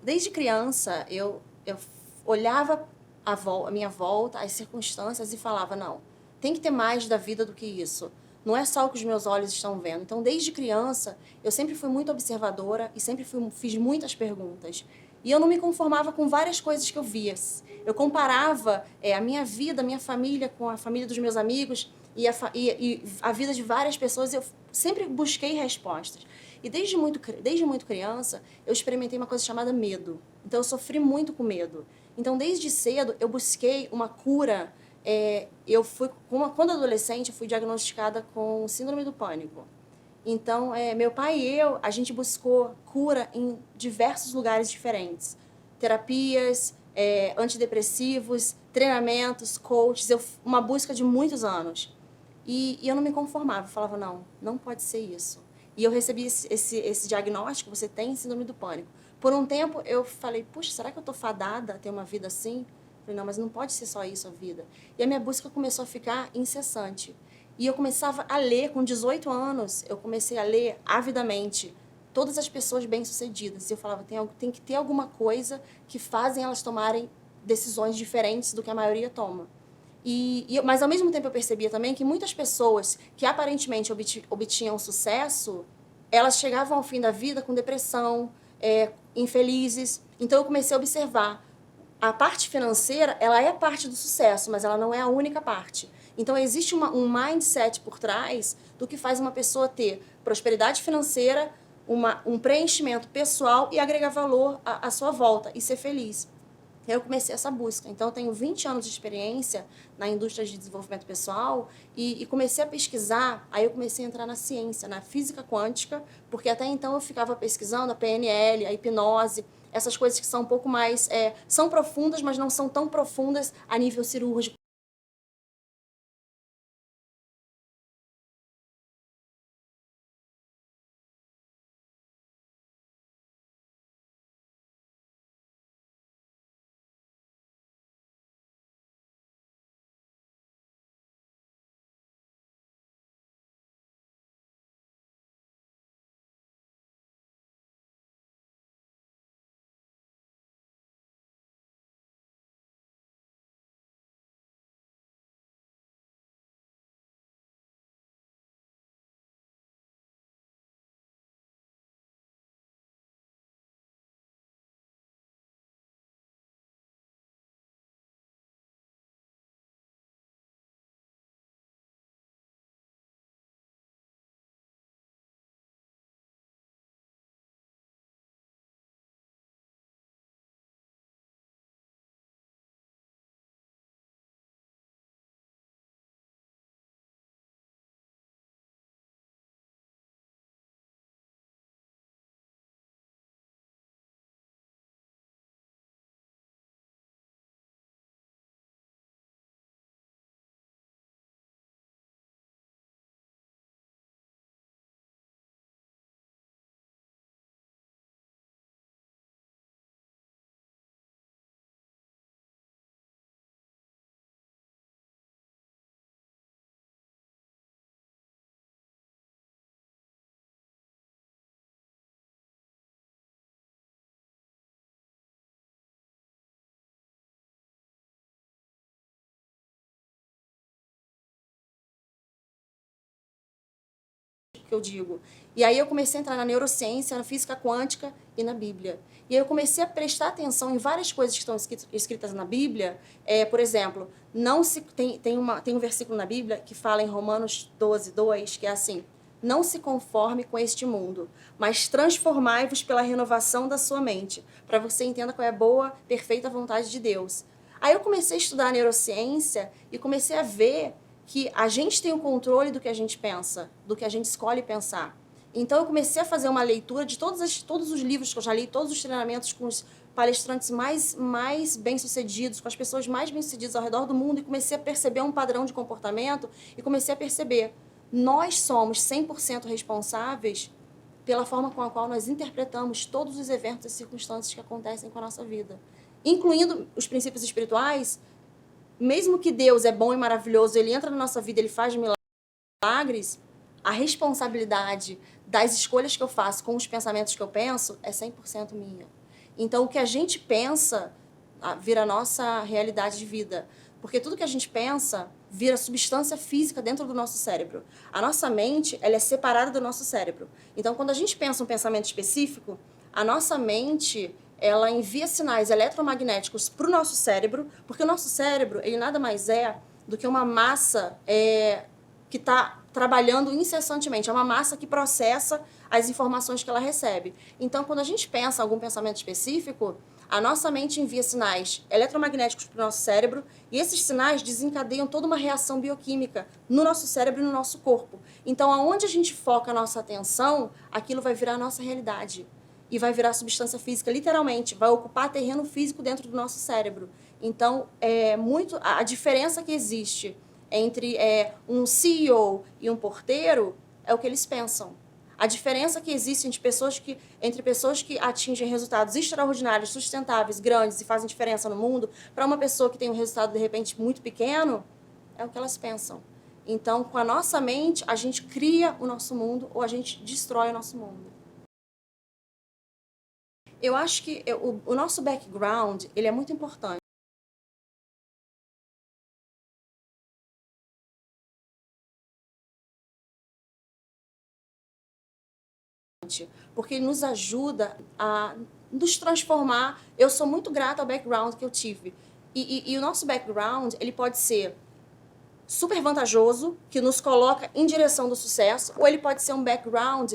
Desde criança, eu olhava a minha volta, as circunstâncias e falava, não, tem que ter mais da vida do que isso. Não é só o que os meus olhos estão vendo. Então, desde criança, eu sempre fui muito observadora e sempre fiz muitas perguntas. E eu não me conformava com várias coisas que eu via. Eu comparava a minha vida, a minha família com a família dos meus amigos e a vida de várias pessoas. Eu sempre busquei respostas. E desde muito criança, eu experimentei uma coisa chamada medo. Então, eu sofri muito com medo. Então, desde cedo, eu busquei uma cura. Quando adolescente, eu fui diagnosticada com síndrome do pânico. Então, meu pai e eu, a gente buscou cura em diversos lugares diferentes. Terapias, antidepressivos, treinamentos, coaches, uma busca de muitos anos. E eu não me conformava, eu falava, não, não pode ser isso. E eu recebi esse diagnóstico, você tem síndrome do pânico. Por um tempo eu falei, puxa, será que eu estou fadada a ter uma vida assim? Eu falei, não, mas não pode ser só isso a vida. E a minha busca começou a ficar incessante. E eu começava a ler, com 18 anos, eu comecei a ler avidamente todas as pessoas bem-sucedidas. E eu falava, tem que ter alguma coisa que fazem elas tomarem decisões diferentes do que a maioria toma. Mas ao mesmo tempo eu percebia também que muitas pessoas que aparentemente obtinham sucesso, elas chegavam ao fim da vida com depressão, infelizes. Então eu comecei a observar. A parte financeira, ela é parte do sucesso, mas ela não é a única parte. Então existe um mindset por trás do que faz uma pessoa ter prosperidade financeira, um preenchimento pessoal e agregar valor à sua volta e ser feliz. Eu comecei essa busca. Então, eu tenho 20 anos de experiência na indústria de desenvolvimento pessoal e comecei a pesquisar. Aí eu comecei a entrar na ciência, na física quântica, porque até então eu ficava pesquisando a PNL, a hipnose, essas coisas que são um pouco mais... são profundas, mas não são tão profundas a nível cirúrgico. Que eu digo. E aí eu comecei a entrar na neurociência, na física quântica e na Bíblia. E aí eu comecei a prestar atenção em várias coisas que estão escritas na Bíblia. Por exemplo, não se tem um versículo na Bíblia que fala em Romanos 12:2, que é assim: não se conforme com este mundo, mas transformai-vos pela renovação da sua mente, para você entenda qual é a boa, perfeita vontade de Deus. Aí eu comecei a estudar neurociência e comecei a ver que a gente tem o controle do que a gente pensa, do que a gente escolhe pensar. Então eu comecei a fazer uma leitura de todos os livros que eu já li, todos os treinamentos com os palestrantes mais bem-sucedidos, com as pessoas mais bem-sucedidas ao redor do mundo, e comecei a perceber um padrão de comportamento e comecei a perceber, nós somos 100% responsáveis pela forma com a qual nós interpretamos todos os eventos e circunstâncias que acontecem com a nossa vida. Incluindo os princípios espirituais, mesmo que Deus é bom e maravilhoso, ele entra na nossa vida, ele faz milagres, a responsabilidade das escolhas que eu faço com os pensamentos que eu penso é 100% minha. Então, o que a gente pensa vira a nossa realidade de vida. Porque tudo que a gente pensa vira substância física dentro do nosso cérebro. A nossa mente, ela é separada do nosso cérebro. Então, quando a gente pensa um pensamento específico, a nossa mente, ela envia sinais eletromagnéticos para o nosso cérebro, porque o nosso cérebro, ele nada mais é do que uma massa que está trabalhando incessantemente. É uma massa que processa as informações que ela recebe. Então, quando a gente pensa algum pensamento específico, a nossa mente envia sinais eletromagnéticos para o nosso cérebro e esses sinais desencadeiam toda uma reação bioquímica no nosso cérebro e no nosso corpo. Então, aonde a gente foca a nossa atenção, aquilo vai virar a nossa realidade. E vai virar substância física, literalmente. Vai ocupar terreno físico dentro do nosso cérebro. Então, a diferença que existe entre um CEO e um porteiro é o que eles pensam. A diferença que existe entre pessoas que atingem resultados extraordinários, sustentáveis, grandes e fazem diferença no mundo, para uma pessoa que tem um resultado, de repente, muito pequeno, é o que elas pensam. Então, com a nossa mente, a gente cria o nosso mundo ou a gente destrói o nosso mundo. Eu acho que o nosso background, ele é muito importante. Porque ele nos ajuda a nos transformar. Eu sou muito grata ao background que eu tive. E o nosso background, ele pode ser super vantajoso, que nos coloca em direção do sucesso, ou ele pode ser um background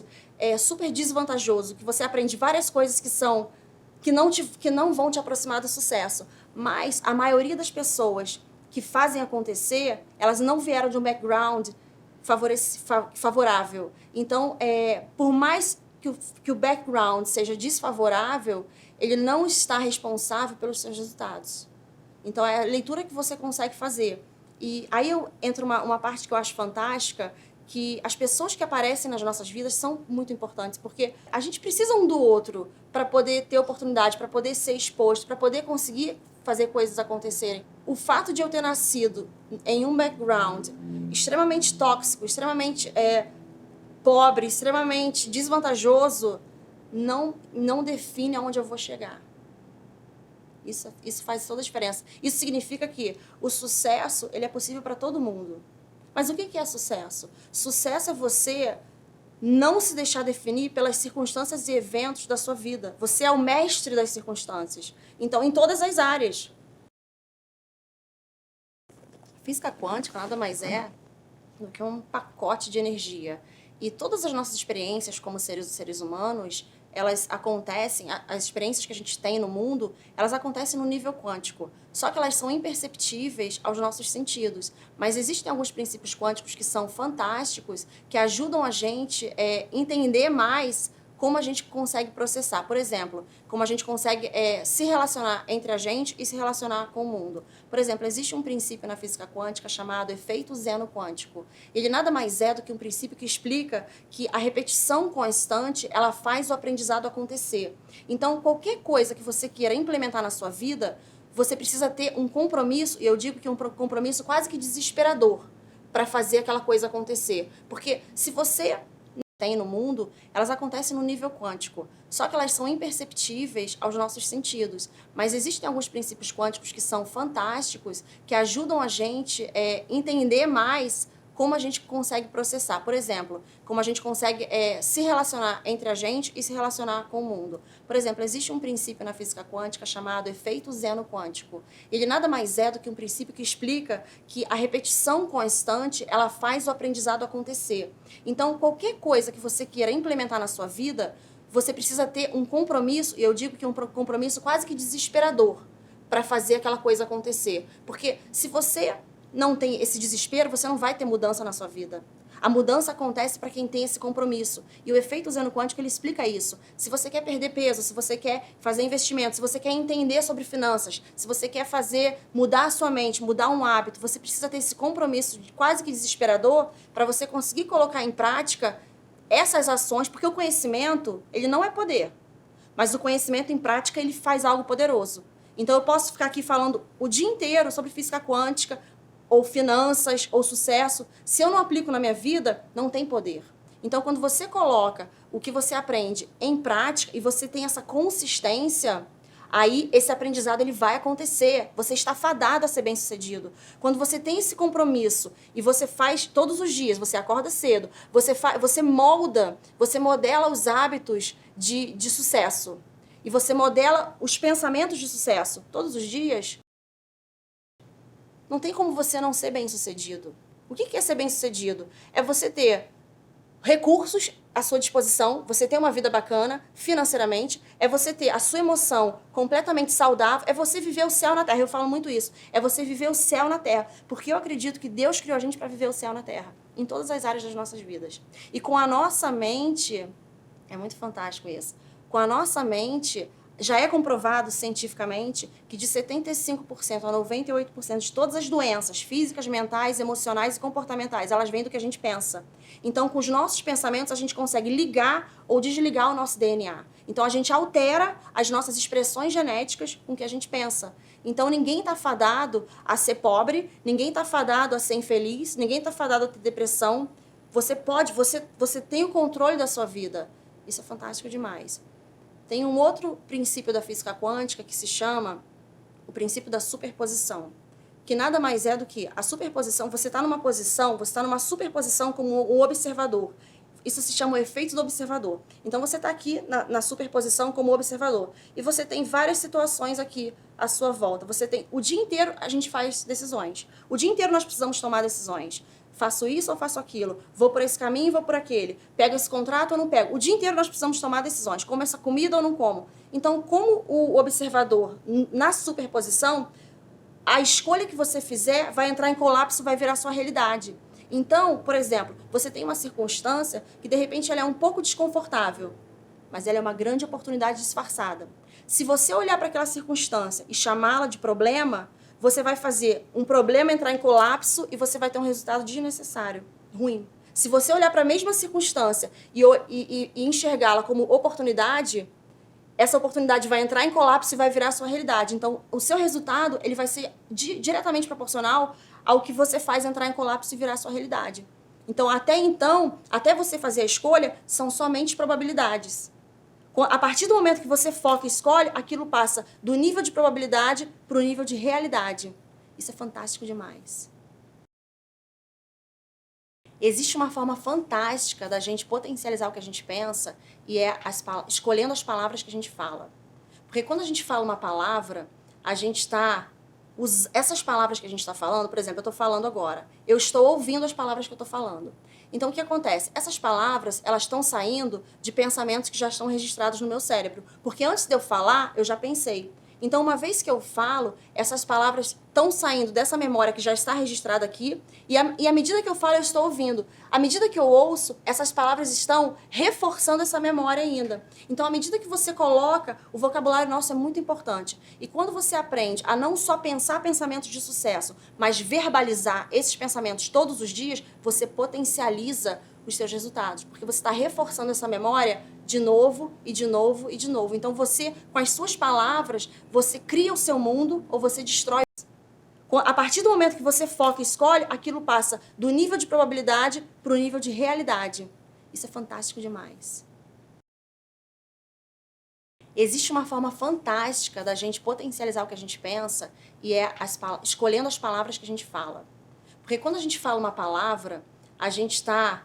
super desvantajoso, que você aprende várias coisas que não vão te aproximar do sucesso. Mas a maioria das pessoas que fazem acontecer, elas não vieram de um background favorável. Então, por mais que o background seja desfavorável, ele não está responsável pelos seus resultados. Então, é a leitura que você consegue fazer. E aí entra uma parte que eu acho fantástica, que as pessoas que aparecem nas nossas vidas são muito importantes, porque a gente precisa um do outro para poder ter oportunidade, para poder ser exposto, para poder conseguir fazer coisas acontecerem. O fato de eu ter nascido em um background extremamente tóxico, extremamente pobre, extremamente desvantajoso, não define aonde eu vou chegar. Isso faz toda a diferença. Isso significa que o sucesso, ele é possível para todo mundo. Mas o que é sucesso? Sucesso é você não se deixar definir pelas circunstâncias e eventos da sua vida. Você é o mestre das circunstâncias. Então, em todas as áreas. Física quântica nada mais é do que um pacote de energia. E todas as nossas experiências como seres humanos, elas acontecem, as experiências que a gente tem no mundo, elas acontecem no nível quântico. Só que elas são imperceptíveis aos nossos sentidos. Mas existem alguns princípios quânticos que são fantásticos, que ajudam a gente a entender mais como a gente consegue processar. Por exemplo, como a gente consegue se relacionar entre a gente e se relacionar com o mundo. Por exemplo, existe um princípio na física quântica chamado efeito Zeno quântico. Ele nada mais é do que um princípio que explica que a repetição constante, ela faz o aprendizado acontecer. Então, qualquer coisa que você queira implementar na sua vida, você precisa ter um compromisso, e eu digo que um compromisso quase que desesperador, para fazer aquela coisa acontecer. Porque se você tem no mundo, elas acontecem no nível quântico. Só que elas são imperceptíveis aos nossos sentidos. Mas existem alguns princípios quânticos que são fantásticos, que ajudam a gente a entender mais como a gente consegue processar. Por exemplo, como a gente consegue se relacionar entre a gente e se relacionar com o mundo. Por exemplo, existe um princípio na física quântica chamado efeito Zeno quântico. Ele nada mais é do que um princípio que explica que a repetição constante, ela faz o aprendizado acontecer. Então, qualquer coisa que você queira implementar na sua vida, você precisa ter um compromisso, e eu digo que é um compromisso quase que desesperador, para fazer aquela coisa acontecer. Porque se você não tem esse desespero, você não vai ter mudança na sua vida. A mudança acontece para quem tem esse compromisso. E o efeito Zeno quântico, ele explica isso. Se você quer perder peso, se você quer fazer investimento, se você quer entender sobre finanças, se você quer mudar a sua mente, mudar um hábito, você precisa ter esse compromisso quase que desesperador para você conseguir colocar em prática essas ações, porque o conhecimento, ele não é poder. Mas o conhecimento em prática, ele faz algo poderoso. Então eu posso ficar aqui falando o dia inteiro sobre física quântica, ou finanças, ou sucesso. Se eu não aplico na minha vida, não tem poder. Então, quando você coloca o que você aprende em prática e você tem essa consistência, aí esse aprendizado ele vai acontecer. Você está fadado a ser bem-sucedido. Quando você tem esse compromisso e você faz todos os dias, você acorda cedo, você modela os hábitos de sucesso. E você modela os pensamentos de sucesso todos os dias, não tem como você não ser bem-sucedido. O que é ser bem-sucedido? É você ter recursos à sua disposição, você ter uma vida bacana financeiramente, é você ter a sua emoção completamente saudável, é você viver o céu na terra. Eu falo muito isso. É você viver o céu na terra. Porque eu acredito que Deus criou a gente para viver o céu na terra, em todas as áreas das nossas vidas. E com a nossa mente, é muito fantástico isso. Com a nossa mente, já é comprovado cientificamente que de 75% a 98% de todas as doenças físicas, mentais, emocionais e comportamentais, elas vêm do que a gente pensa. Então, com os nossos pensamentos, a gente consegue ligar ou desligar o nosso DNA. Então, a gente altera as nossas expressões genéticas com o que a gente pensa. Então, ninguém está fadado a ser pobre, ninguém está fadado a ser infeliz, ninguém está fadado a ter depressão. Você tem o controle da sua vida. Isso é fantástico demais. Tem um outro princípio da física quântica que se chama o princípio da superposição, que nada mais é do que a superposição. Você está numa superposição como um observador. Isso se chama o efeito do observador. Então, você está aqui na superposição como observador. E você tem várias situações aqui à sua volta. O dia inteiro a gente faz decisões. O dia inteiro nós precisamos tomar decisões. Faço isso ou faço aquilo? Vou por esse caminho ou vou por aquele? Pego esse contrato ou não pego? O dia inteiro nós precisamos tomar decisões. Como essa comida ou não como? Então, como o observador, na superposição, a escolha que você fizer vai entrar em colapso, vai virar sua realidade. Então, por exemplo, você tem uma circunstância que, de repente, ela é um pouco desconfortável, mas ela é uma grande oportunidade disfarçada. Se você olhar para aquela circunstância e chamá-la de problema, você vai fazer um problema entrar em colapso e você vai ter um resultado desnecessário, ruim. Se você olhar para a mesma circunstância e enxergá-la como oportunidade, essa oportunidade vai entrar em colapso e vai virar a sua realidade. Então, o seu resultado ele vai ser diretamente proporcional ao que você faz entrar em colapso e virar a sua realidade. Então, até você fazer a escolha, são somente probabilidades. A partir do momento que você foca e escolhe, aquilo passa do nível de probabilidade para o nível de realidade. Isso é fantástico demais. Existe uma forma fantástica da gente potencializar o que a gente pensa e é escolhendo as palavras que a gente fala. Porque quando a gente fala uma palavra, a gente está... Essas palavras que a gente está falando, por exemplo, eu estou falando agora. Eu estou ouvindo as palavras que eu estou falando. Então, o que acontece? Essas palavras, elas estão saindo de pensamentos que já estão registrados no meu cérebro. Porque antes de eu falar, eu já pensei. Então, uma vez que eu falo, essas palavras estão saindo dessa memória que já está registrada aqui, e à medida que eu falo, eu estou ouvindo. À medida que eu ouço, essas palavras estão reforçando essa memória ainda. Então, à medida que você coloca, o vocabulário nosso é muito importante. E quando você aprende a não só pensar pensamentos de sucesso, mas verbalizar esses pensamentos todos os dias, você potencializa os seus resultados, porque você está reforçando essa memória de novo e de novo e de novo. Então você, com as suas palavras, você cria o seu mundo ou você destrói. A partir do momento que você foca e escolhe, aquilo passa do nível de probabilidade para o nível de realidade. Isso é fantástico demais. Existe uma forma fantástica da gente potencializar o que a gente pensa e é escolhendo as palavras que a gente fala. Porque quando a gente fala uma palavra, a gente está...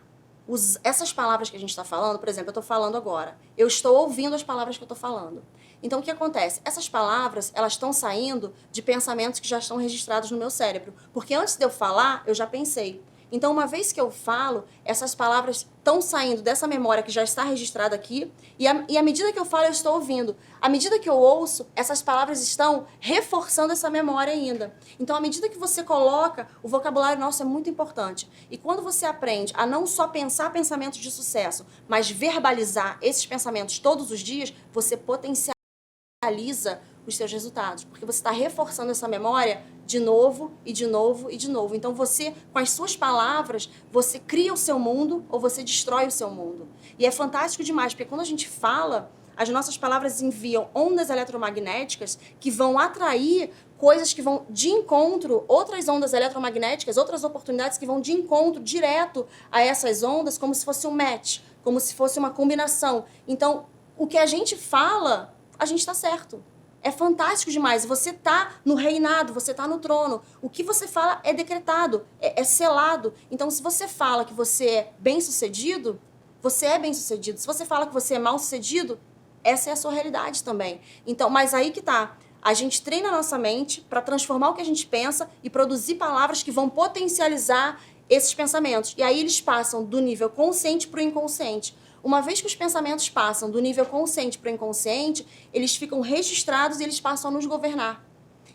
Essas palavras que a gente está falando, por exemplo, eu estou falando agora. Eu estou ouvindo as palavras que eu estou falando. Então, o que acontece? Essas palavras, elas estão saindo de pensamentos que já estão registrados no meu cérebro. Porque antes de eu falar, eu já pensei. Então, uma vez que eu falo, essas palavras estão saindo dessa memória que já está registrada aqui, e à medida que eu falo, eu estou ouvindo. À medida que eu ouço, essas palavras estão reforçando essa memória ainda. Então, à medida que você coloca, o vocabulário nosso é muito importante. E quando você aprende a não só pensar pensamentos de sucesso, mas verbalizar esses pensamentos todos os dias, você potencializa os seus resultados, porque você está reforçando essa memória de novo e de novo e de novo. Então você, com as suas palavras, você cria o seu mundo ou você destrói o seu mundo. E é fantástico demais, porque quando a gente fala, as nossas palavras enviam ondas eletromagnéticas que vão atrair coisas que vão de encontro, outras ondas eletromagnéticas, outras oportunidades que vão de encontro direto a essas ondas, como se fosse um match, como se fosse uma combinação. Então, o que a gente fala, a gente está certo. É fantástico demais. Você está no reinado, você está no trono. O que você fala é decretado, é selado. Então, se você fala que você é bem-sucedido, você é bem-sucedido. Se você fala que você é mal-sucedido, essa é a sua realidade também. Então, mas aí que tá. A gente treina a nossa mente para transformar o que a gente pensa e produzir palavras que vão potencializar esses pensamentos. E aí eles passam do nível consciente para o inconsciente. Uma vez que os pensamentos passam do nível consciente para o inconsciente, eles ficam registrados e eles passam a nos governar.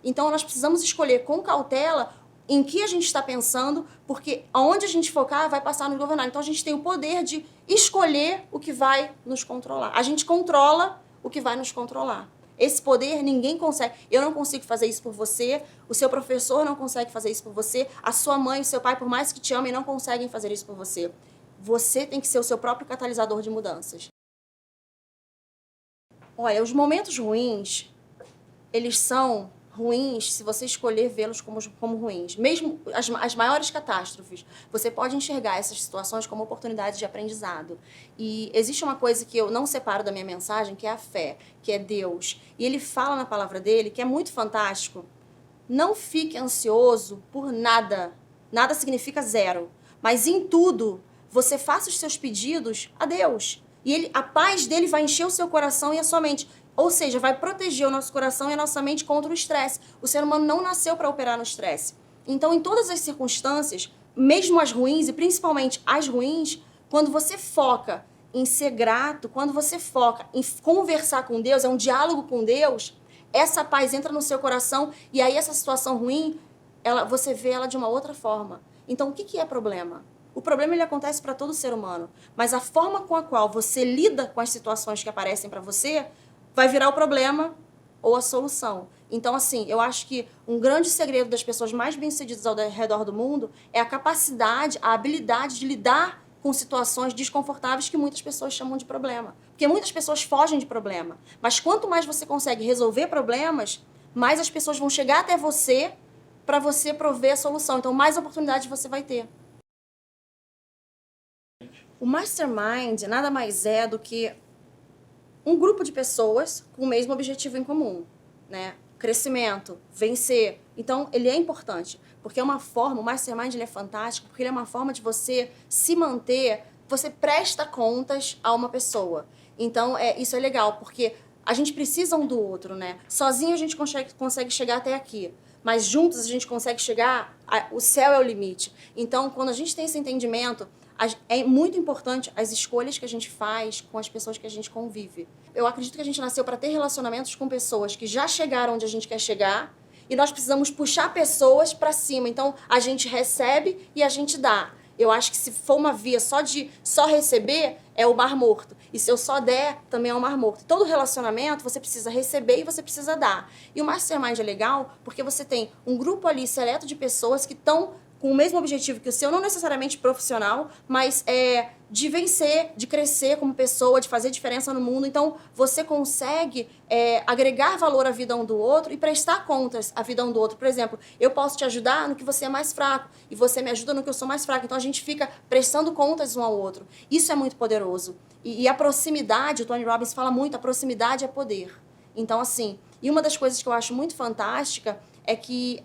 Então, nós precisamos escolher com cautela em que a gente está pensando, porque aonde a gente focar vai passar a nos governar. Então, a gente tem o poder de escolher o que vai nos controlar. A gente controla o que vai nos controlar. Esse poder ninguém consegue. Eu não consigo fazer isso por você, o seu professor não consegue fazer isso por você, a sua mãe e o seu pai, por mais que te amem, não conseguem fazer isso por você. Você tem que ser o seu próprio catalisador de mudanças. Olha, os momentos ruins, eles são ruins se você escolher vê-los como ruins. Mesmo as maiores catástrofes, você pode enxergar essas situações como oportunidades de aprendizado. E existe uma coisa que eu não separo da minha mensagem, que é a fé, que é Deus. E ele fala na palavra dele, que é muito fantástico. Não fique ansioso por nada. Nada significa zero. Mas em tudo, você faça os seus pedidos a Deus. E a paz dele vai encher o seu coração e a sua mente. Ou seja, vai proteger o nosso coração e a nossa mente contra o estresse. O ser humano não nasceu para operar no estresse. Então, em todas as circunstâncias, mesmo as ruins e principalmente as ruins, quando você foca em ser grato, quando você foca em conversar com Deus, é um diálogo com Deus, essa paz entra no seu coração e aí essa situação ruim, você vê ela de uma outra forma. Então, o que é problema? O problema ele acontece para todo ser humano, mas a forma com a qual você lida com as situações que aparecem para você vai virar o problema ou a solução. Então, assim, eu acho que um grande segredo das pessoas mais bem-sucedidas ao redor do mundo é a capacidade, a habilidade de lidar com situações desconfortáveis que muitas pessoas chamam de problema. Porque muitas pessoas fogem de problema. Mas quanto mais você consegue resolver problemas, mais as pessoas vão chegar até você para você prover a solução. Então, mais oportunidades você vai ter. O Mastermind nada mais é do que um grupo de pessoas com o mesmo objetivo em comum, né? Crescimento, vencer. Então, ele é importante, porque é uma forma, o Mastermind ele é fantástico, porque ele é uma forma de você se manter, você presta contas a uma pessoa. Então, isso é legal, porque a gente precisa um do outro, né? Sozinho a gente consegue chegar até aqui, mas juntos a gente consegue chegar, o céu é o limite. Então, quando a gente tem esse entendimento, é muito importante as escolhas que a gente faz com as pessoas que a gente convive. Eu acredito que a gente nasceu para ter relacionamentos com pessoas que já chegaram onde a gente quer chegar e nós precisamos puxar pessoas para cima. Então, a gente recebe e a gente dá. Eu acho que se for uma via só receber, é o mar morto. E se eu só der, também é o mar morto. Todo relacionamento, você precisa receber e você precisa dar. E o Mastermind é legal porque você tem um grupo ali seleto de pessoas que estão com o mesmo objetivo que o seu, não necessariamente profissional, mas de vencer, de crescer como pessoa, de fazer diferença no mundo. Então, você consegue agregar valor à vida um do outro e prestar contas à vida um do outro. Por exemplo, eu posso te ajudar no que você é mais fraco e você me ajuda no que eu sou mais fraco. Então, a gente fica prestando contas um ao outro. Isso é muito poderoso. E a proximidade, o Tony Robbins fala muito, a proximidade é poder. Então, assim, e uma das coisas que eu acho muito fantástica é que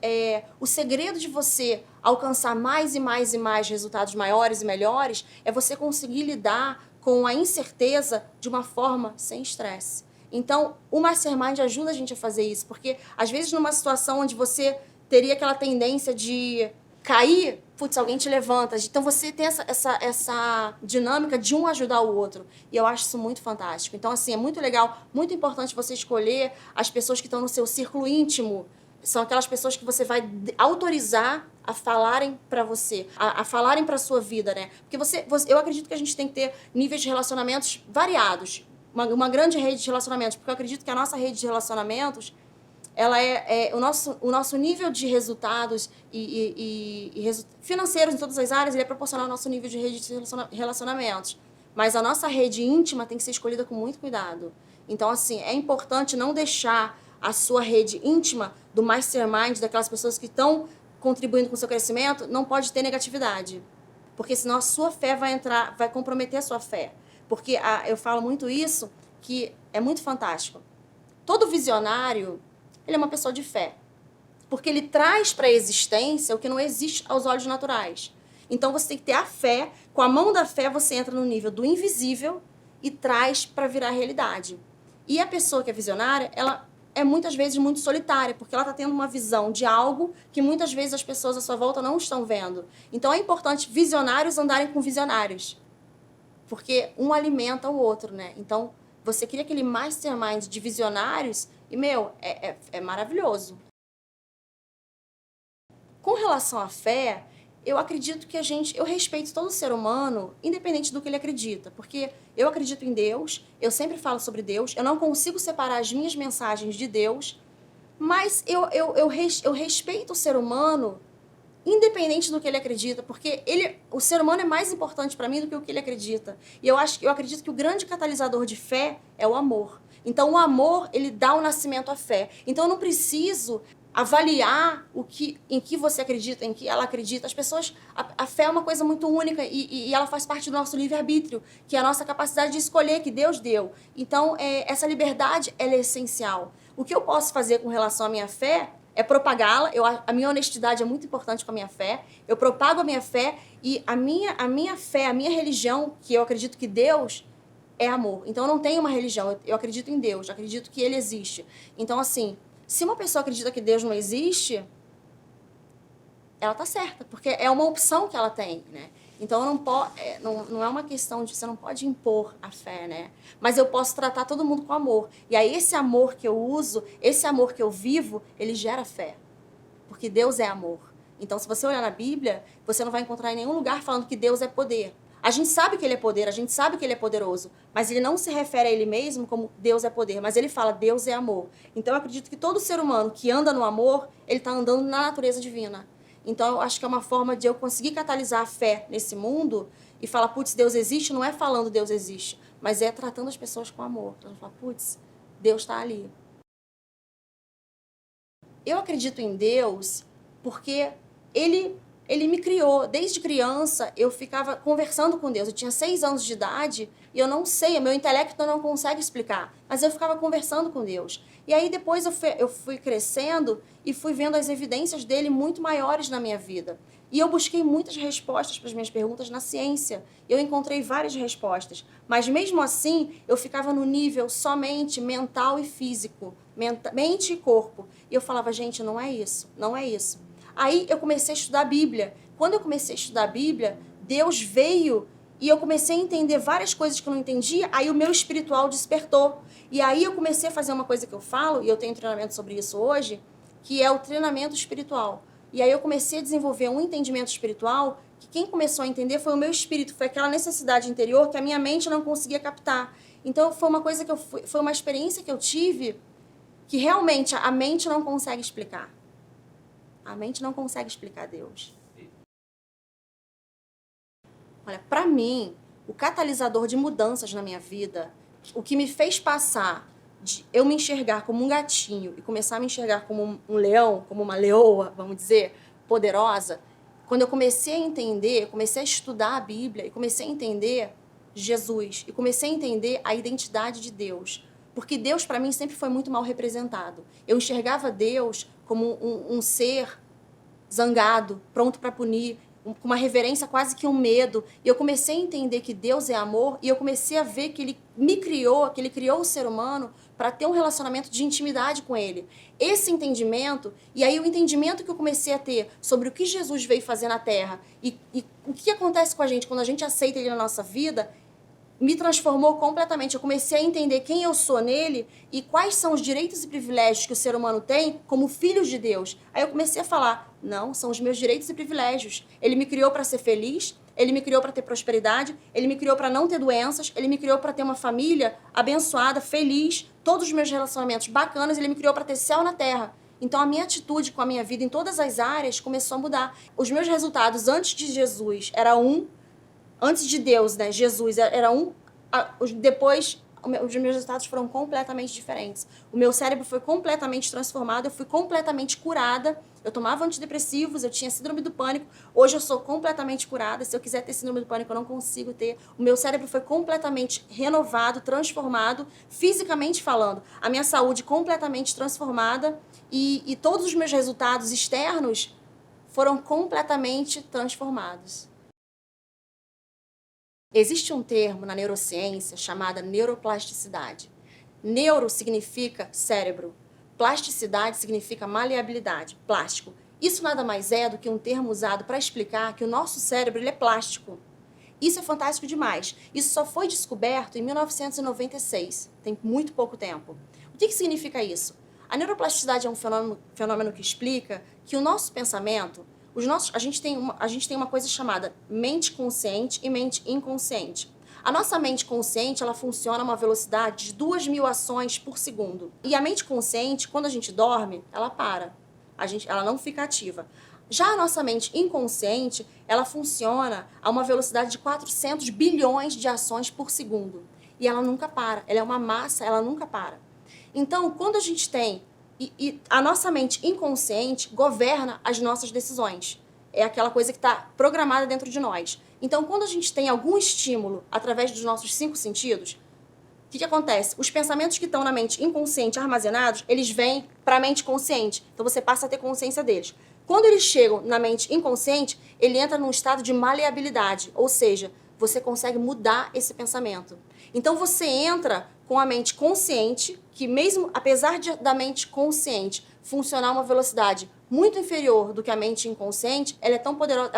o segredo de você alcançar mais e mais e mais resultados maiores e melhores é você conseguir lidar com a incerteza de uma forma sem estresse. Então, o Mastermind ajuda a gente a fazer isso, porque às vezes numa situação onde você teria aquela tendência de cair, putz, alguém te levanta. Então, você tem essa dinâmica de um ajudar o outro. E eu acho isso muito fantástico. Então, assim, é muito legal, muito importante você escolher as pessoas que estão no seu círculo íntimo. São aquelas pessoas que você vai autorizar a falarem para você, a falarem para sua vida, né? Porque eu acredito que a gente tem que ter níveis de relacionamentos variados. Uma grande rede de relacionamentos, porque eu acredito que a nossa rede de relacionamentos, ela o nosso nível de resultados e financeiros em todas as áreas, ele é proporcional ao nosso nível de rede de relacionamentos. Mas a nossa rede íntima tem que ser escolhida com muito cuidado. Então, assim, é importante não deixar a sua rede íntima do mastermind, daquelas pessoas que estão contribuindo com o seu crescimento, não pode ter negatividade. Porque senão a sua fé vai comprometer a sua fé. Porque eu falo muito isso, que é muito fantástico. Todo visionário, ele é uma pessoa de fé. Porque ele traz para a existência o que não existe aos olhos naturais. Então você tem que ter a fé, com a mão da fé você entra no nível do invisível e traz para virar realidade. E a pessoa que é visionária, ela é muitas vezes muito solitária, porque ela está tendo uma visão de algo que muitas vezes as pessoas à sua volta não estão vendo. Então é importante visionários andarem com visionários, porque um alimenta o outro, né? Então você cria aquele mastermind de visionários e, é maravilhoso. Com relação à fé, eu acredito que eu respeito todo ser humano, independente do que ele acredita, porque eu acredito em Deus, eu sempre falo sobre Deus, eu não consigo separar as minhas mensagens de Deus, mas eu respeito o ser humano, independente do que ele acredita, porque o ser humano é mais importante para mim do que o que ele acredita. E eu acredito que o grande catalisador de fé é o amor. Então, o amor, ele dá o nascimento à fé. Então, eu não preciso avaliar em que você acredita, em que ela acredita. As pessoas, a fé é uma coisa muito única e ela faz parte do nosso livre-arbítrio, que é a nossa capacidade de escolher que Deus deu. Então, essa liberdade, ela é essencial. O que eu posso fazer com relação à minha fé é propagá-la. A minha honestidade é muito importante com a minha fé. Eu propago a minha fé e a minha fé, a minha religião, que eu acredito que Deus é amor. Então, eu não tenho uma religião, eu acredito em Deus, eu acredito que Ele existe. Então, assim, se uma pessoa acredita que Deus não existe, ela tá certa, porque é uma opção que ela tem, né? Então, não é uma questão de... Você não pode impor a fé, né? Mas eu posso tratar todo mundo com amor. E aí, esse amor que eu uso, esse amor que eu vivo, ele gera fé. Porque Deus é amor. Então, se você olhar na Bíblia, você não vai encontrar em nenhum lugar falando que Deus é poder. A gente sabe que Ele é poder, a gente sabe que Ele é poderoso, mas Ele não se refere a Ele mesmo como Deus é poder, mas Ele fala Deus é amor. Então, eu acredito que todo ser humano que anda no amor, ele está andando na natureza divina. Então, eu acho que é uma forma de eu conseguir catalisar a fé nesse mundo e falar, putz, Deus existe, não é falando Deus existe, mas é tratando as pessoas com amor. Então, falar, putz, Deus está ali. Eu acredito em Deus porque Ele me criou. Desde criança, eu ficava conversando com Deus. Eu tinha 6 anos de idade e eu não sei, meu intelecto não consegue explicar, mas eu ficava conversando com Deus. E aí depois eu fui crescendo e fui vendo as evidências dele muito maiores na minha vida. E eu busquei muitas respostas para as minhas perguntas na ciência. Eu encontrei várias respostas. Mas mesmo assim, eu ficava no nível somente mental e físico. Mente e corpo. E eu falava, gente, não é isso, não é isso. Aí eu comecei a estudar a Bíblia. Quando eu comecei a estudar a Bíblia, Deus veio e eu comecei a entender várias coisas que eu não entendia, aí o meu espiritual despertou. E aí eu comecei a fazer uma coisa que eu falo, e eu tenho treinamento sobre isso hoje, que é o treinamento espiritual. E aí eu comecei a desenvolver um entendimento espiritual que quem começou a entender foi o meu espírito, foi aquela necessidade interior que a minha mente não conseguia captar. Então foi uma coisa foi uma experiência que eu tive que realmente a mente não consegue explicar. A mente não consegue explicar Deus. Olha, para mim, o catalisador de mudanças na minha vida, o que me fez passar de eu me enxergar como um gatinho e começar a me enxergar como um leão, como uma leoa, vamos dizer, poderosa, quando eu comecei a entender, comecei a estudar a Bíblia e comecei a entender Jesus e comecei a entender a identidade de Deus. Porque Deus, para mim, sempre foi muito mal representado. Eu enxergava Deus como um ser zangado, pronto para punir, com uma reverência, quase que um medo. E eu comecei a entender que Deus é amor e eu comecei a ver que Ele me criou, que Ele criou o ser humano para ter um relacionamento de intimidade com Ele. Esse entendimento, e aí o entendimento que eu comecei a ter sobre o que Jesus veio fazer na Terra e o que acontece com a gente quando a gente aceita Ele na nossa vida, me transformou completamente. Eu comecei a entender quem eu sou nele e quais são os direitos e privilégios que o ser humano tem como filhos de Deus. Aí eu comecei a falar, não, são os meus direitos e privilégios. Ele me criou para ser feliz, ele me criou para ter prosperidade, ele me criou para não ter doenças, ele me criou para ter uma família abençoada, feliz, todos os meus relacionamentos bacanas, ele me criou para ter céu na terra. Então a minha atitude com a minha vida em todas as áreas começou a mudar. Os meus resultados antes de Jesus era antes de Deus, né? Jesus era depois os meus resultados foram completamente diferentes. O meu cérebro foi completamente transformado, eu fui completamente curada. Eu tomava antidepressivos, eu tinha síndrome do pânico. Hoje eu sou completamente curada. Se eu quiser ter síndrome do pânico, eu não consigo ter. O meu cérebro foi completamente renovado, transformado, fisicamente falando. A minha saúde completamente transformada e todos os meus resultados externos foram completamente transformados. Existe um termo na neurociência chamado neuroplasticidade. Neuro significa cérebro. Plasticidade significa maleabilidade, plástico. Isso nada mais é do que um termo usado para explicar que o nosso cérebro ele é plástico. Isso é fantástico demais. Isso só foi descoberto em 1996, tem muito pouco tempo. O que significa isso? A neuroplasticidade é um fenômeno que explica que o nosso pensamento, a gente tem uma coisa chamada mente consciente e mente inconsciente. A nossa mente consciente, ela funciona a uma velocidade de 2.000 ações por segundo. E a mente consciente, quando a gente dorme, ela para. Ela não fica ativa. Já a nossa mente inconsciente, ela funciona a uma velocidade de 400 bilhões de ações por segundo. E ela nunca para. Ela é uma massa, ela nunca para. Então, quando a gente tem... a nossa mente inconsciente governa as nossas decisões. É aquela coisa que está programada dentro de nós. Então, quando a gente tem algum estímulo através dos nossos 5 sentidos, o que acontece? Os pensamentos que estão na mente inconsciente armazenados, eles vêm para a mente consciente. Então, você passa a ter consciência deles. Quando eles chegam na mente inconsciente, ele entra num estado de maleabilidade, ou seja, você consegue mudar esse pensamento. Então, você entra com a mente consciente, que mesmo, apesar da mente consciente funcionar a uma velocidade muito inferior do que a mente inconsciente, ela é tão poderosa,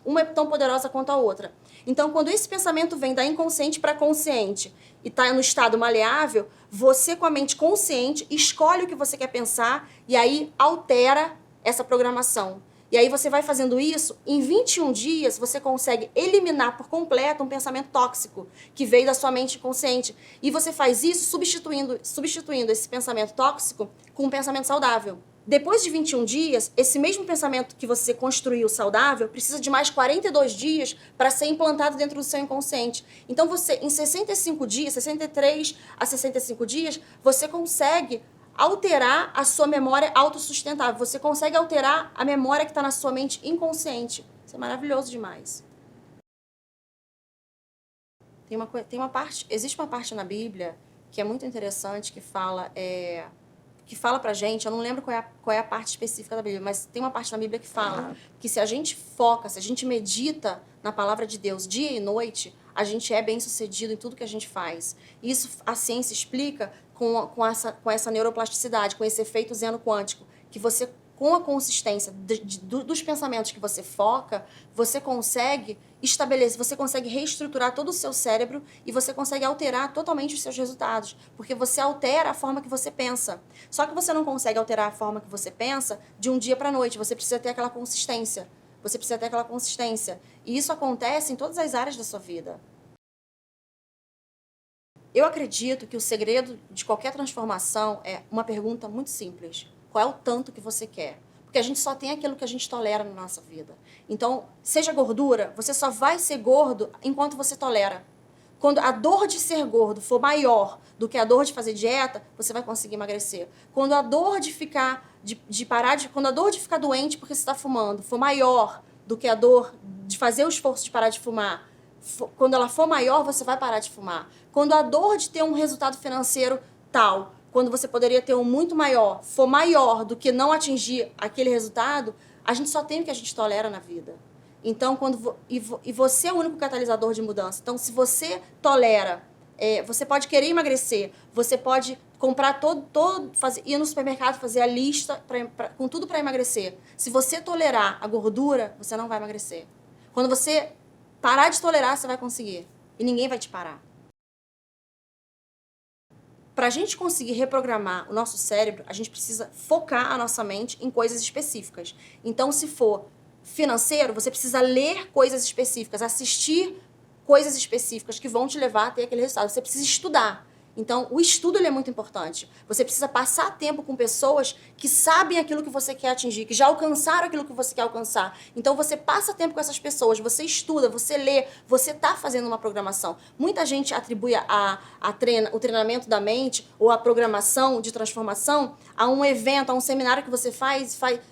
uma é tão poderosa quanto a outra. Então, quando esse pensamento vem da inconsciente para consciente e está no estado maleável, você com a mente consciente escolhe o que você quer pensar e aí altera essa programação. E aí você vai fazendo isso, em 21 dias você consegue eliminar por completo um pensamento tóxico que veio da sua mente consciente. E você faz isso substituindo esse pensamento tóxico com um pensamento saudável. Depois de 21 dias, esse mesmo pensamento que você construiu saudável precisa de mais 42 dias para ser implantado dentro do seu inconsciente. Então você, em 65 dias, 63 a 65 dias, você consegue alterar a sua memória autossustentável. Você consegue alterar a memória que está na sua mente inconsciente. Isso é maravilhoso demais. Existe uma parte na Bíblia que é muito interessante, que fala pra gente, eu não lembro qual é a parte específica da Bíblia, mas tem uma parte na Bíblia que fala que se a gente foca, se a gente medita na palavra de Deus dia e noite, a gente é bem-sucedido em tudo que a gente faz. E isso a ciência explica com essa neuroplasticidade, com esse efeito zeno quântico, que você, com a consistência dos pensamentos que você foca, você consegue estabelecer, você consegue reestruturar todo o seu cérebro e você consegue alterar totalmente os seus resultados, porque você altera a forma que você pensa. Só que você não consegue alterar a forma que você pensa de um dia para a noite, você precisa ter aquela consistência. Você precisa ter aquela consistência. E isso acontece em todas as áreas da sua vida. Eu acredito que o segredo de qualquer transformação é uma pergunta muito simples. Qual é o tanto que você quer? Porque a gente só tem aquilo que a gente tolera na nossa vida. Então, seja gordura, você só vai ser gordo enquanto você tolera. Quando a dor de ser gordo for maior do que a dor de fazer dieta, você vai conseguir emagrecer. Quando a dor de ficar quando a dor de ficar doente porque você está fumando for maior do que a dor de fazer o esforço de parar de fumar, quando ela for maior, você vai parar de fumar. Quando a dor de ter um resultado financeiro tal, quando você poderia ter um muito maior, for maior do que não atingir aquele resultado, a gente só tem o que a gente tolera na vida. Então, e você é o único catalisador de mudança. Então, se você tolera, você pode querer emagrecer, você pode comprar ir no supermercado, fazer a lista com tudo para emagrecer. Se você tolerar a gordura, você não vai emagrecer. Quando você parar de tolerar, você vai conseguir. E ninguém vai te parar. Para a gente conseguir reprogramar o nosso cérebro, a gente precisa focar a nossa mente em coisas específicas. Então, se for financeiro, você precisa ler coisas específicas, assistir coisas específicas que vão te levar a ter aquele resultado. Você precisa estudar. Então, o estudo ele é muito importante. Você precisa passar tempo com pessoas que sabem aquilo que você quer atingir, que já alcançaram aquilo que você quer alcançar. Então, você passa tempo com essas pessoas, você estuda, você lê, você está fazendo uma programação. Muita gente atribui o treinamento da mente ou a programação de transformação a um evento, a um seminário que você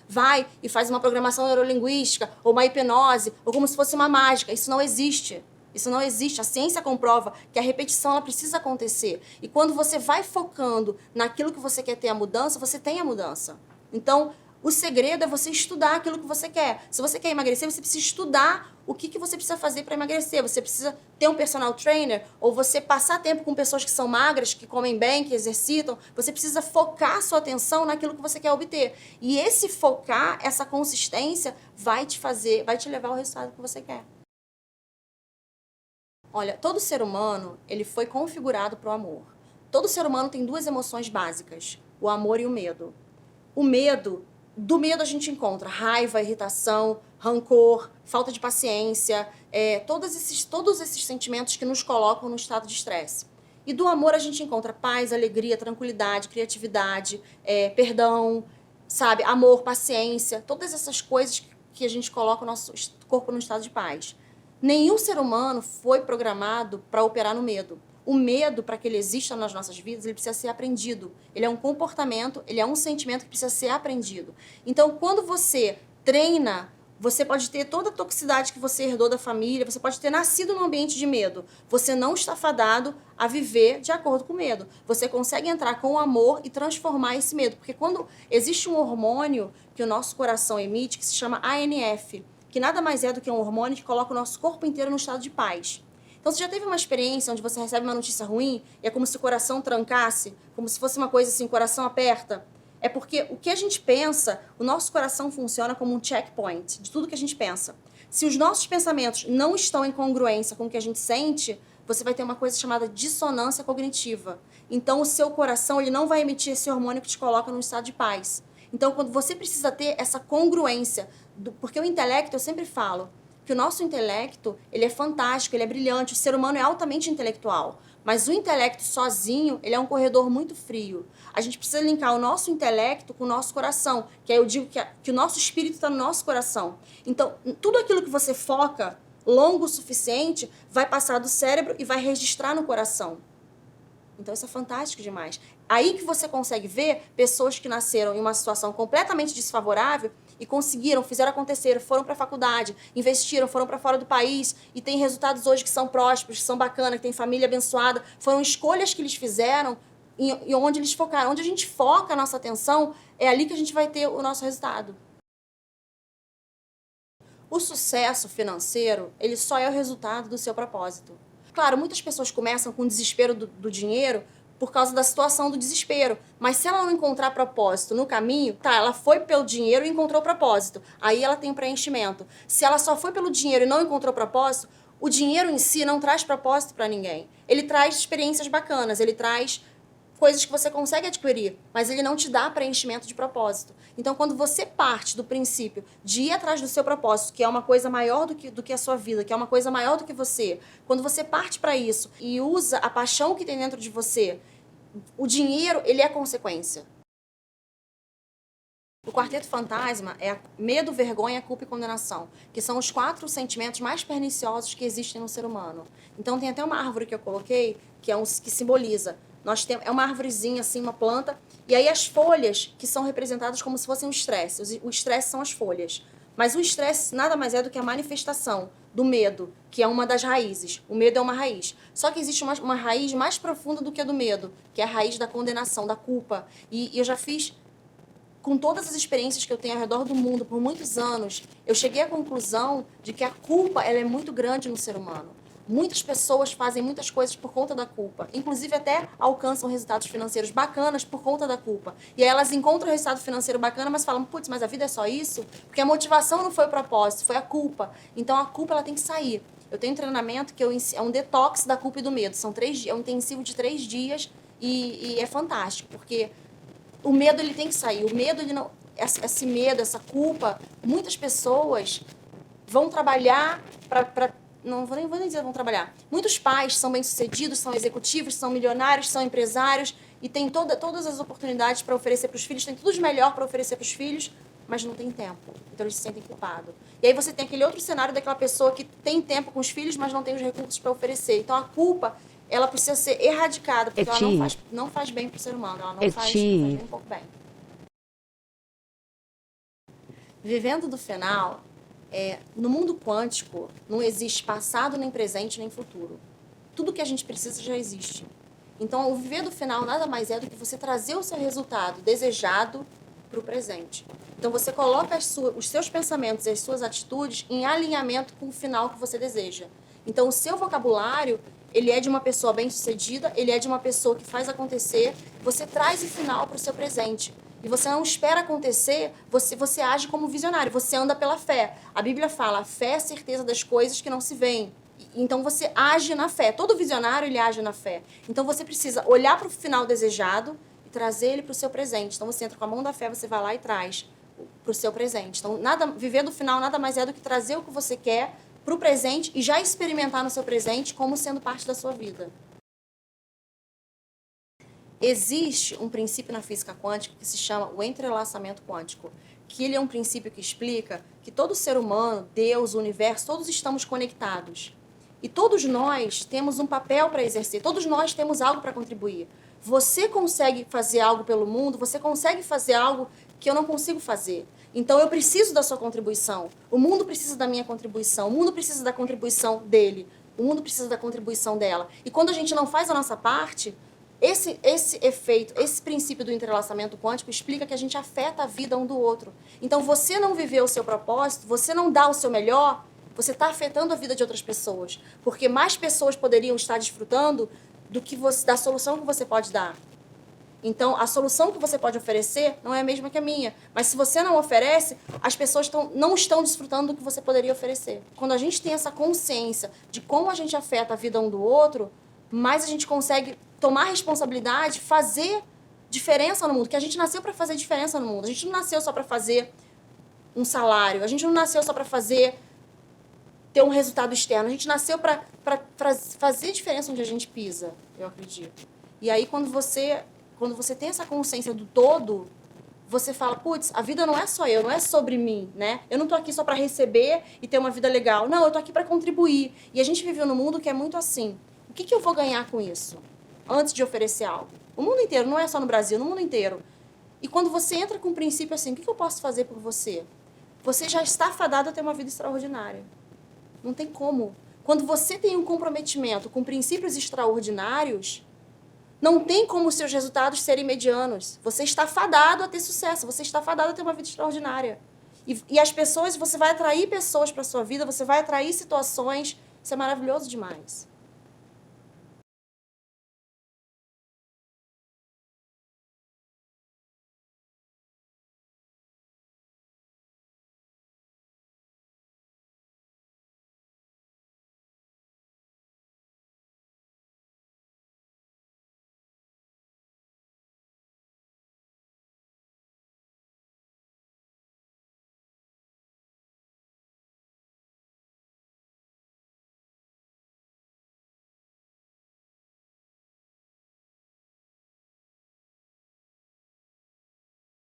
vai e faz uma programação neurolinguística, ou uma hipnose, ou como se fosse uma mágica. Isso não existe. Isso não existe. A ciência comprova que a repetição ela precisa acontecer. E quando você vai focando naquilo que você quer ter a mudança, você tem a mudança. Então, o segredo é você estudar aquilo que você quer. Se você quer emagrecer, você precisa estudar o que você precisa fazer para emagrecer. Você precisa ter um personal trainer ou você passar tempo com pessoas que são magras, que comem bem, que exercitam. Você precisa focar sua atenção naquilo que você quer obter. E esse focar, essa consistência, vai te levar ao resultado que você quer. Olha, todo ser humano, ele foi configurado para o amor. Todo ser humano tem duas emoções básicas, o amor e o medo. Do medo a gente encontra raiva, irritação, rancor, falta de paciência, todos esses sentimentos que nos colocam no estado de estresse. E do amor a gente encontra paz, alegria, tranquilidade, criatividade, perdão, sabe, amor, paciência, todas essas coisas que a gente coloca o nosso corpo no estado de paz. Nenhum ser humano foi programado para operar no medo. O medo, para que ele exista nas nossas vidas, ele precisa ser aprendido. Ele é um comportamento, ele é um sentimento que precisa ser aprendido. Então, quando você treina, você pode ter toda a toxicidade que você herdou da família, você pode ter nascido num ambiente de medo. Você não está fadado a viver de acordo com o medo. Você consegue entrar com o amor e transformar esse medo. Porque quando existe um hormônio que o nosso coração emite, que se chama ANF, que nada mais é do que um hormônio que coloca o nosso corpo inteiro no estado de paz. Então, você já teve uma experiência onde você recebe uma notícia ruim e é como se o coração trancasse, como se fosse uma coisa assim, o coração aperta? É porque o que a gente pensa, o nosso coração funciona como um checkpoint de tudo que a gente pensa. Se os nossos pensamentos não estão em congruência com o que a gente sente, você vai ter uma coisa chamada dissonância cognitiva. Então, o seu coração ele não vai emitir esse hormônio que te coloca num estado de paz. Então, quando você precisa ter essa congruência, porque o intelecto, eu sempre falo, que o nosso intelecto, ele é fantástico, ele é brilhante, o ser humano é altamente intelectual, mas o intelecto sozinho, ele é um corredor muito frio. A gente precisa linkar o nosso intelecto com o nosso coração, que aí eu digo que o nosso espírito está no nosso coração. Então, tudo aquilo que você foca, longo o suficiente, vai passar do cérebro e vai registrar no coração. Então, isso é fantástico demais. Aí que você consegue ver pessoas que nasceram em uma situação completamente desfavorável e conseguiram, fizeram acontecer, foram para a faculdade, investiram, foram para fora do país e têm resultados hoje que são prósperos, que são bacanas, que têm família abençoada. Foram escolhas que eles fizeram e onde eles focaram. Onde a gente foca a nossa atenção, é ali que a gente vai ter o nosso resultado. O sucesso financeiro, ele só é o resultado do seu propósito. Claro, muitas pessoas começam com desespero do dinheiro por causa da situação do desespero. Mas se ela não encontrar propósito no caminho, tá, ela foi pelo dinheiro e encontrou propósito. Aí ela tem um preenchimento. Se ela só foi pelo dinheiro e não encontrou propósito, o dinheiro em si não traz propósito para ninguém. Ele traz experiências bacanas, ele traz coisas que você consegue adquirir, mas ele não te dá preenchimento de propósito. Então, quando você parte do princípio de ir atrás do seu propósito, que é uma coisa maior do que a sua vida, que é uma coisa maior do que você, quando você parte para isso e usa a paixão que tem dentro de você, o dinheiro, ele é consequência. O Quarteto Fantasma é medo, vergonha, culpa e condenação, que são os 4 sentimentos mais perniciosos que existem no ser humano. Então, tem até uma árvore que eu coloquei, que simboliza. É uma árvorezinha, assim, uma planta, e aí as folhas, que são representadas como se fossem o estresse. O estresse são as folhas. Mas o estresse nada mais é do que a manifestação do medo, que é uma das raízes. O medo é uma raiz. Só que existe uma raiz mais profunda do que a do medo, que é a raiz da condenação, da culpa. E eu já fiz, com todas as experiências que eu tenho ao redor do mundo por muitos anos, eu cheguei à conclusão de que a culpa ela é muito grande no ser humano. Muitas pessoas fazem muitas coisas por conta da culpa. Inclusive até alcançam resultados financeiros bacanas por conta da culpa. E aí elas encontram o resultado financeiro bacana, mas falam, putz, mas a vida é só isso? Porque a motivação não foi o propósito, foi a culpa. Então a culpa ela tem que sair. Eu tenho um treinamento que é um detox da culpa e do medo. São 3 dias, é um intensivo de 3 dias e é fantástico, porque o medo ele tem que sair. O medo, ele não, esse medo, essa culpa, muitas pessoas vão trabalhar para não vou nem dizer vão trabalhar. Muitos pais são bem-sucedidos, são executivos, são milionários, são empresários e têm todas as oportunidades para oferecer para os filhos, tem tudo de melhor para oferecer para os filhos, mas não tem tempo. Então eles se sentem culpados. E aí você tem aquele outro cenário daquela pessoa que tem tempo com os filhos, mas não tem os recursos para oferecer. Então a culpa, ela precisa ser erradicada, porque ela não faz bem para o ser humano, ela não faz nem um pouco bem. Vivendo do final, no mundo quântico, não existe passado, nem presente, nem futuro. Tudo que a gente precisa já existe. Então, o viver do final nada mais é do que você trazer o seu resultado desejado para o presente. Então, você coloca os seus pensamentos e as suas atitudes em alinhamento com o final que você deseja. Então, o seu vocabulário, ele é de uma pessoa bem-sucedida, ele é de uma pessoa que faz acontecer, você traz o final para o seu presente. E você não espera acontecer, você age como visionário, você anda pela fé. A Bíblia fala, a fé é a certeza das coisas que não se veem. Então você age na fé. Todo visionário, ele age na fé. Então você precisa olhar para o final desejado e trazer ele para o seu presente. Então você entra com a mão da fé, você vai lá e traz para o seu presente. Então viver do final nada mais é do que trazer o que você quer para o presente e já experimentar no seu presente como sendo parte da sua vida. Existe um princípio na física quântica que se chama o entrelaçamento quântico, que ele é um princípio que explica que todo ser humano, Deus, o universo, todos estamos conectados. E todos nós temos um papel para exercer, todos nós temos algo para contribuir. Você consegue fazer algo pelo mundo, você consegue fazer algo que eu não consigo fazer. Então eu preciso da sua contribuição. O mundo precisa da minha contribuição, o mundo precisa da contribuição dele, o mundo precisa da contribuição dela. E quando a gente não faz a nossa parte, esse efeito, esse princípio do entrelaçamento quântico explica que a gente afeta a vida um do outro. Então, você não viver o seu propósito, você não dá o seu melhor, você está afetando a vida de outras pessoas. Porque mais pessoas poderiam estar desfrutando da solução que você pode dar. Então, a solução que você pode oferecer não é a mesma que a minha. Mas se você não oferece, as pessoas não estão desfrutando do que você poderia oferecer. Quando a gente tem essa consciência de como a gente afeta a vida um do outro, mais a gente consegue tomar responsabilidade, fazer diferença no mundo, que a gente nasceu para fazer diferença no mundo. A gente não nasceu só para fazer um salário, a gente não nasceu só para ter um resultado externo, a gente nasceu para fazer diferença onde a gente pisa, eu acredito. E aí, quando você tem essa consciência do todo, você fala, putz, a vida não é só eu, não é sobre mim, né? Eu não tô aqui só para receber e ter uma vida legal. Não, eu tô aqui para contribuir. E a gente viveu num mundo que é muito assim. O que eu vou ganhar com isso? Antes de oferecer algo. O mundo inteiro, não é só no Brasil, no mundo inteiro. E quando você entra com um princípio assim, o que eu posso fazer por você? Você já está fadado a ter uma vida extraordinária. Não tem como. Quando você tem um comprometimento com princípios extraordinários, não tem como os seus resultados serem medianos. Você está fadado a ter sucesso, você está fadado a ter uma vida extraordinária. E as pessoas, você vai atrair pessoas para a sua vida, você vai atrair situações, isso é maravilhoso demais.